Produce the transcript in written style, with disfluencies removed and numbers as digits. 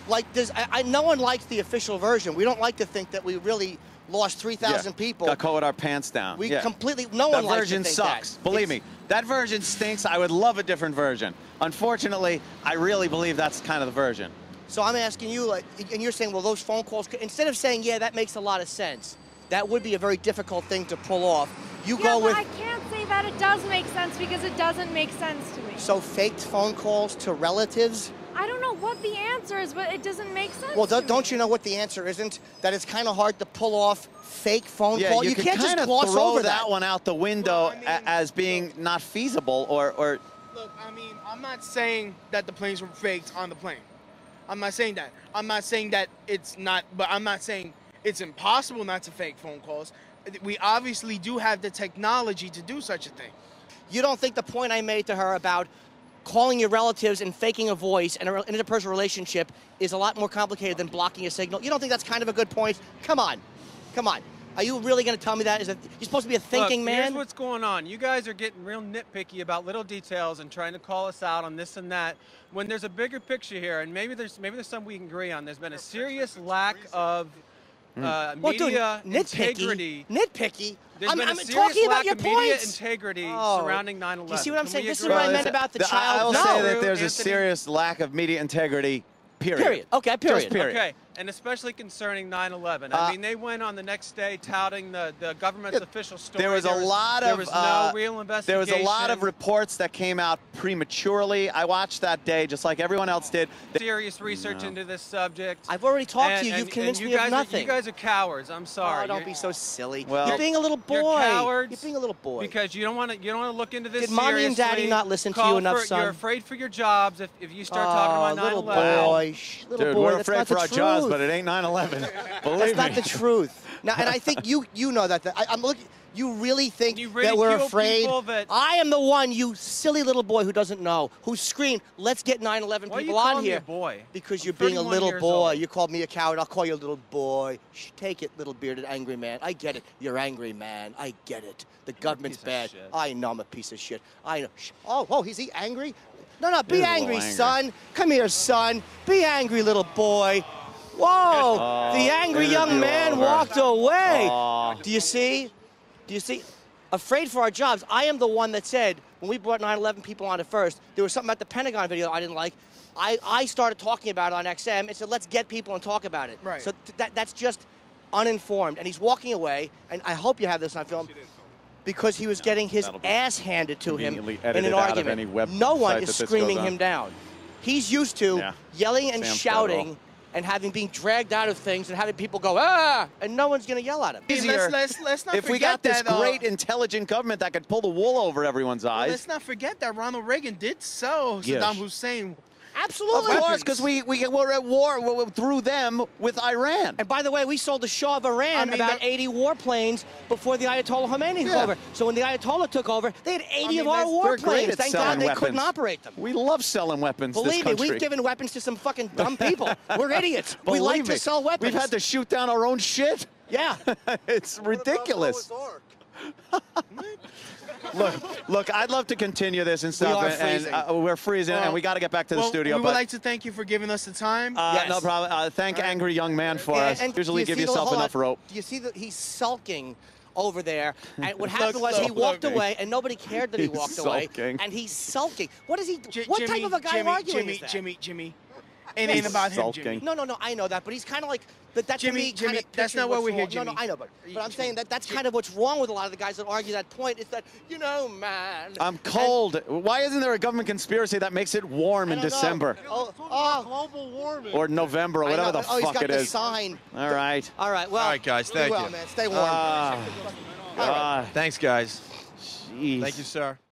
like, no one likes the official version. We don't like to think that we really lost 3,000 people. Got caught with our pants down. We completely, no one likes to think that. Version sucks. Believe me, that version stinks. I would love a different version. Unfortunately, I really believe that's kind of the version. So I'm asking you, like, and you're saying, well, those phone calls, instead of saying, yeah, that makes a lot of sense, that would be a very difficult thing to pull off. You go with... I can't say that it does make sense because it doesn't make sense to me. So faked phone calls to relatives? I don't know what the answer is, but it doesn't make sense. Well, don't you know what the answer isn't? That it's kind of hard to pull off fake phone call. You can't just gloss throw over that one out the window as being not feasible or... Look, I mean, I'm not saying that the planes were faked on the plane. I'm not saying that. I'm not saying that it's not, but I'm not saying it's impossible not to fake phone calls. We obviously do have the technology to do such a thing. You don't think the point I made to her about calling your relatives and faking a voice and an interpersonal relationship is a lot more complicated than blocking a signal? You don't think that's kind of a good point? Come on. Come on. Are you really going to tell me that? You're supposed to be a thinking man? Here's what's going on. You guys are getting real nitpicky about little details and trying to call us out on this and that, when there's a bigger picture here, and maybe there's something we can agree on. There's been a serious lack of media integrity. Nitpicky? I'm talking about your media points. integrity surrounding 9/11. You see what I'm saying? This is what I meant about the child. I will say that there's a serious lack of media integrity, period. Okay, period. Just period. Okay, and especially concerning 9/11. I mean, they went on the next day touting the government's official story. There was no real investigation. There was a lot of reports that came out prematurely. I watched that day, just like everyone else did. Serious research into this subject. I've already talked to you. You've convinced me of nothing. You guys are cowards. I'm sorry. Oh, don't be so silly. Well, you're being a little boy. You're cowards. You're being a little boy. Because you don't want to look into this. Did mommy and daddy not listen to you enough, son? You're afraid for your jobs if you start talking about 9/11. Little boy, we're afraid for our jobs, but it ain't 9/11. Believe That's me. not the truth. Now, and I think you know that. I'm looking. You really think you that we're afraid? That I am the one, you silly little boy who doesn't know, who screamed, "Let's get 9/11 people on here." Me a boy? Because you're being a little boy. You called me a coward. I'll call you a little boy. Shh, take it, little bearded angry man. I get it. You're angry, man. I get it. The government's bad. I know I'm a piece of shit. I know. Oh, is he angry? No, be angry, son. Come here, son. Be angry, little boy. Whoa! The angry young man walked away. Do you see? Do you see? Afraid for our jobs. I am the one that said, when we brought 9/11 people on it first, there was something about the Pentagon video I didn't like. I started talking about it on XM and said, let's get people and talk about it. Right. So that's just uninformed. And he's walking away, and I hope you have this on film, because he was getting his ass handed to him in an argument. No one is screaming him down. He's used to yelling and shouting and being dragged out of things and having people go, ah, and no one's going to yell at him. Let's not if we got this great, intelligent government that could pull the wool over everyone's eyes. Let's not forget that Ronald Reagan did sell Saddam Hussein. Absolutely. Of course, because we were at war through them with Iran. And by the way, we sold the Shah of Iran about 80 warplanes before the Ayatollah Khomeini took over. So when the Ayatollah took over, they had 80 of our warplanes. Thank God they couldn't operate them. We love selling weapons. Believe me, we've given weapons to some fucking dumb people. We're idiots. We like to sell weapons. We've had to shoot down our own shit. Yeah. It's ridiculous. Look, I'd love to continue this and stuff. We're freezing, and we got to get back to the studio. We would like to thank you for giving us the time. Yes. No problem. Thank angry young man for us. And usually give yourself enough rope. Do you see that he's sulking over there? And what happened was he walked away, and nobody cared that he walked away. And he's sulking. What is he? What type of a guy arguing is that? Jimmy. It ain't about him, Jimmy. No, I know that, but he's kind of like, that Jimmy, that's not why we're here, Jimmy. No, I know, but I'm saying that's kind of what's wrong with a lot of the guys that argue that point, is that, man. I'm cold. Why isn't there a government conspiracy that makes it warm in December? Global warming. Or November, or whatever the fuck it is. He's got the sign. All right. All right, well. All right, guys, thank you. Man. Stay warm. Thanks, guys. Jeez. Thank you, sir.